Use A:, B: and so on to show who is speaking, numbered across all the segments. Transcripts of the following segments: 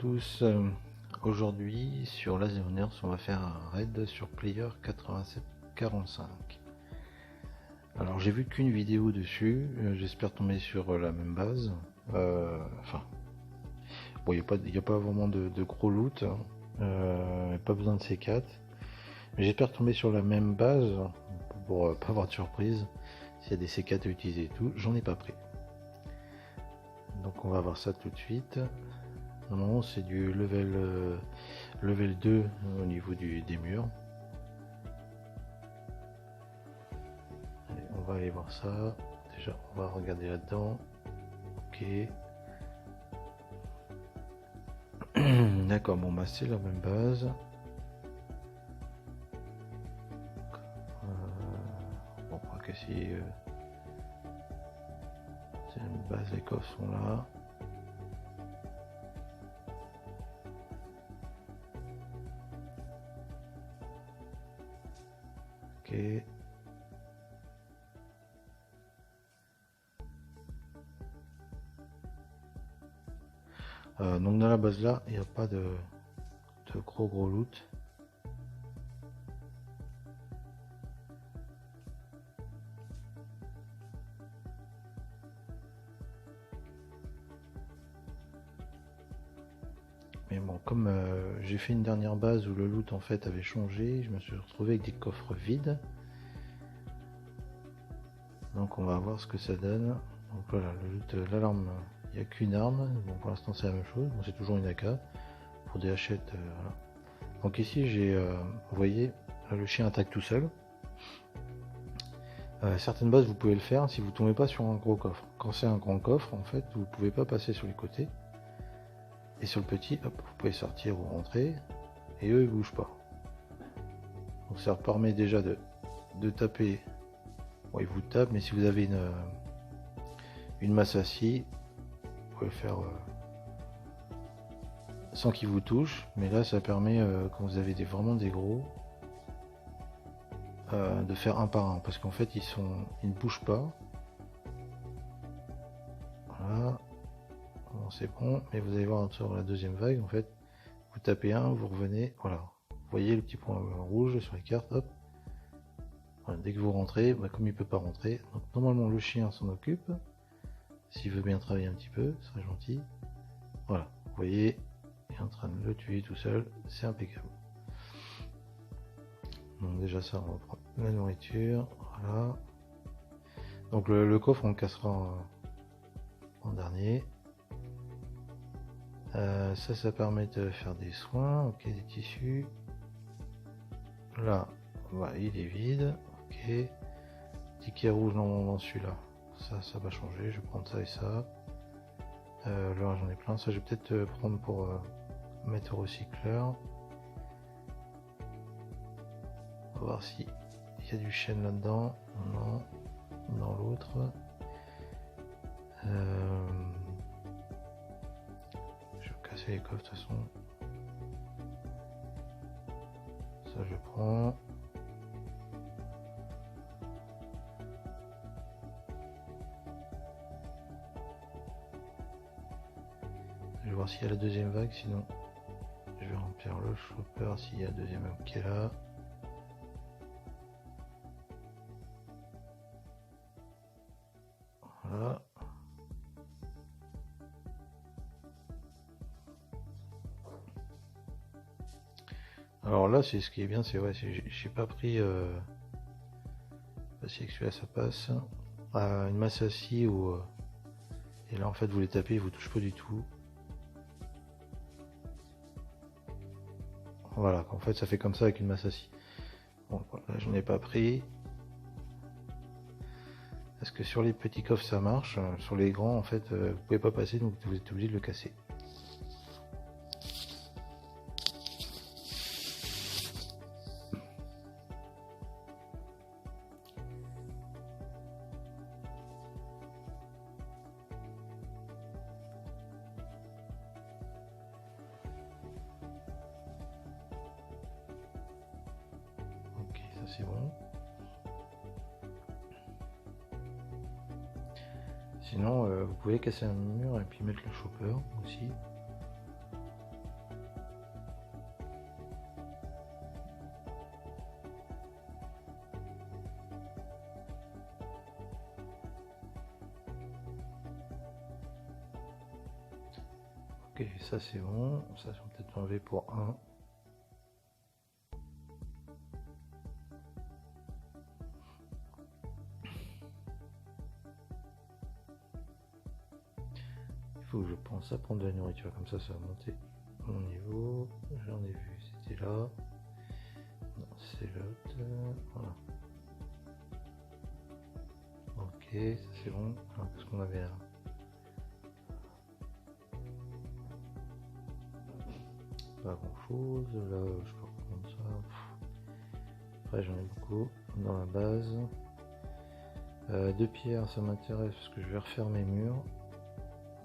A: tous, aujourd'hui sur Lasernerds on va faire un raid sur Player 8745. Alors j'ai vu qu'une vidéo dessus, j'espère tomber sur la même base. Enfin, bon, il n'y a pas vraiment de gros loot, pas besoin de C4, mais j'espère tomber sur la même base pour pas avoir de surprise. S'il y a des C4 à utiliser et tout, j'en ai pas pris. Donc on va voir ça tout de suite. Non, c'est du level 2 au niveau des murs. Allez, on va aller voir ça. Déjà, on va regarder là-dedans. Ok. D'accord, bon bah c'est la même base. Bon, que si c'est la même base, les coffres sont là. Ok. Donc dans la base là, il n'y a pas de gros loot. Mais bon, comme j'ai fait une dernière base où le loot en fait avait changé, je me suis retrouvé avec des coffres vides. Donc on va voir ce que ça donne. Donc voilà, le loot, l'alarme, il n'y a qu'une arme. Bon, pour l'instant c'est la même chose. Bon, c'est toujours une AK. Pour des hachettes, voilà. Donc ici j'ai, vous voyez, là, le chien attaque tout seul. Certaines bases vous pouvez le faire si vous tombez pas sur un gros coffre. Quand c'est un grand coffre, en fait, vous pouvez pas passer sur les côtés. Et sur le petit, hop, vous pouvez sortir ou rentrer. Et eux ils bougent pas. Donc ça permet déjà de taper. Bon, ils vous tapent, mais si vous avez une masse assis, vous pouvez le faire sans qu'ils vous touchent. Mais là ça permet, quand vous avez vraiment des gros, de faire un par un, parce qu'en fait ils ne bougent pas. Voilà, bon, c'est bon, mais vous allez voir sur la deuxième vague, en fait, vous tapez un, vous revenez, voilà, vous voyez le petit point rouge sur les cartes, hop. Voilà, dès que vous rentrez, bah, comme il peut pas rentrer, donc normalement le chien s'en occupe, s'il veut bien travailler un petit peu, ce serait gentil. Voilà, vous voyez, il est en train de le tuer tout seul, c'est impeccable. Donc déjà ça, on va prendre la nourriture, voilà. Donc le coffre on le cassera en dernier. Ça permet de faire des soins, ok, des tissus. Là, voilà, il est vide, ok. Ticket rouge dans celui-là, ça va changer, je vais prendre ça et ça. Là j'en ai plein, ça je vais peut-être prendre pour mettre au recycleur. On va voir si il y a du chêne là-dedans. Non, dans l'autre. Je vais casser les coffres de toute façon. Ça je prends. Je vais voir s'il y a la deuxième vague, sinon je vais remplir le chopper s'il y a la deuxième vague qui est là. Voilà. Alors là, c'est ce qui est bien, c'est ouais, j'ai pas pris. Pas si celui-là ça passe. Une masse assis ou. Et là en fait vous les tapez, ils vous touchent pas du tout. Voilà, en fait ça fait comme ça avec une masse assis. Bon, là j'en ai pas pris. Parce que sur les petits coffres ça marche, sur les grands en fait vous pouvez pas passer, donc vous êtes obligé de le casser. Ok, ça c'est bon. Sinon vous pouvez casser un mur et puis mettre le chopper aussi. Ok, ça c'est bon. Ça, je vais peut-être enlever pour un. Il faut que je pense à prendre de la nourriture, comme ça va monter mon niveau. J'en ai vu, c'était là. Non, c'est l'autre. Voilà. Ok, ça c'est bon. Alors, qu'est-ce qu'on avait là? Pas grand chose. Là, je peux reprendre ça. Après, j'en ai beaucoup dans la base. De pierre, ça m'intéresse parce que je vais refaire mes murs.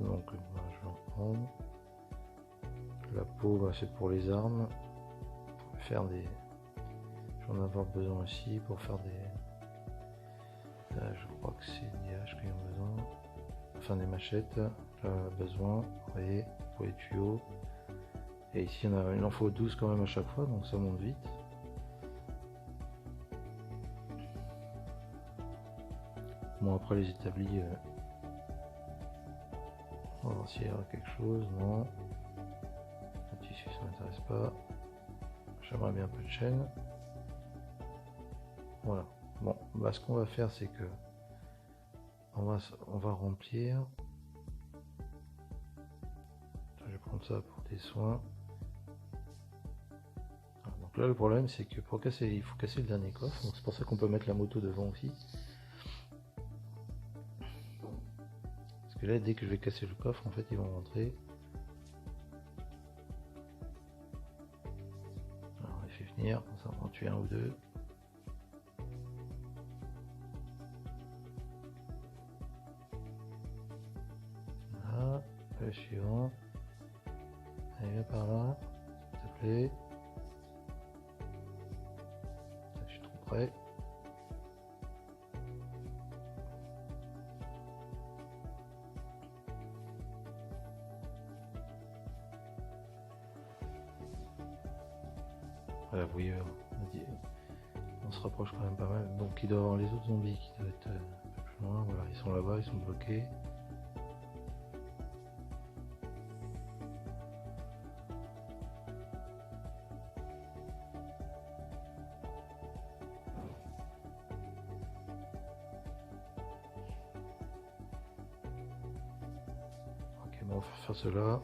A: Donc, je vais en prendre. La peau, bah, c'est pour les armes. Pour faire des. J'en ai avoir besoin aussi pour faire des. Je crois que c'est des haches qu'ils ont besoin. Enfin, des machettes. Là, besoin. Vous voyez, pour les tuyaux. Et ici, il en faut 12 quand même à chaque fois, donc ça monte vite. Bon, après les établis, on va voir s'il y a quelque chose. Non. Le tissu, ça m'intéresse pas. J'aimerais bien un peu de chaîne. Voilà. Bon, bah, ce qu'on va faire, c'est que on va remplir. Je vais prendre ça pour des soins. Donc là, le problème, c'est que pour casser, il faut casser le dernier coffre. Donc c'est pour ça qu'on peut mettre la moto devant aussi. Parce que là, dès que je vais casser le coffre, en fait, ils vont rentrer. Alors, on les fait venir. Ça va en tuer un ou deux. Voilà. Le suivant. Allez, viens par là. S'il te plaît. Je suis trop près. Voilà, vous voyez, on se rapproche quand même pas mal. Donc il doit y avoir les autres zombies qui doivent être un peu plus loin. Voilà, ils sont là-bas, ils sont bloqués. Ok, bon, on va faire cela.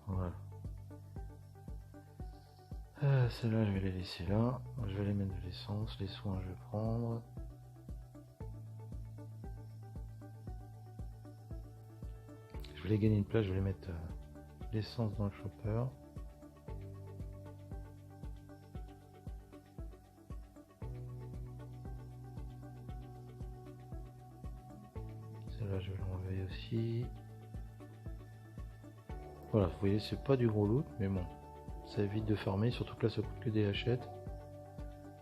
A: Voilà. Celles-là, je vais les laisser là. Je vais les mettre de l'essence. Les soins, je vais prendre. Je vais les gagner une place. Je vais les mettre l'essence dans le chopper. Celle-là, je vais l'enlever aussi. Voilà, vous voyez, c'est pas du gros loot, mais bon, ça évite de farmer, surtout que là, ça coûte que des hachettes.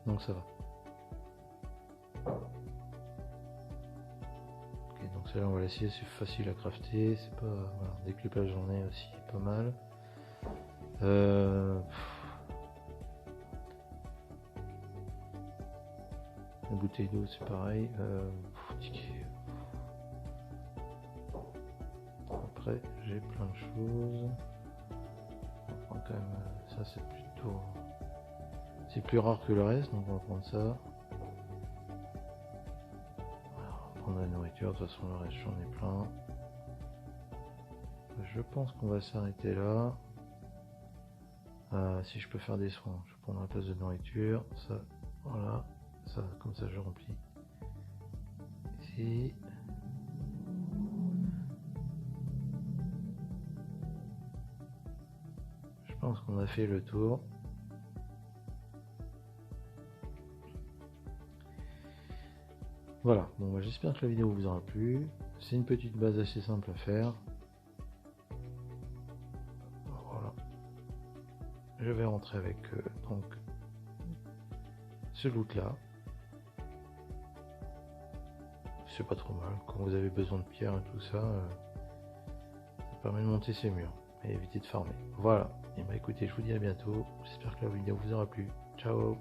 A: Donc ça va. Ok, donc celle-là, on va l'essayer, c'est facile à crafter, c'est pas... Voilà, déclipage j'en ai aussi, pas mal. La bouteille d'eau, c'est pareil. Après, j'ai plein de choses. On va prendre quand même... ça, c'est plutôt... C'est plus rare que le reste, donc on va prendre ça. On va prendre la nourriture, de toute façon le reste j'en ai plein. Je pense qu'on va s'arrêter là. Si je peux faire des soins, je prends la place de nourriture. Ça, voilà. Ça, comme ça je remplis. Ici. Je pense qu'on a fait le tour. Voilà, bon, j'espère que la vidéo vous aura plu. C'est une petite base assez simple à faire. Voilà. Je vais rentrer avec donc ce loot là. C'est pas trop mal. Quand vous avez besoin de pierre et tout ça, ça permet de monter ses murs et éviter de farmer. Voilà. Et bah écoutez, je vous dis à bientôt. J'espère que la vidéo vous aura plu. Ciao.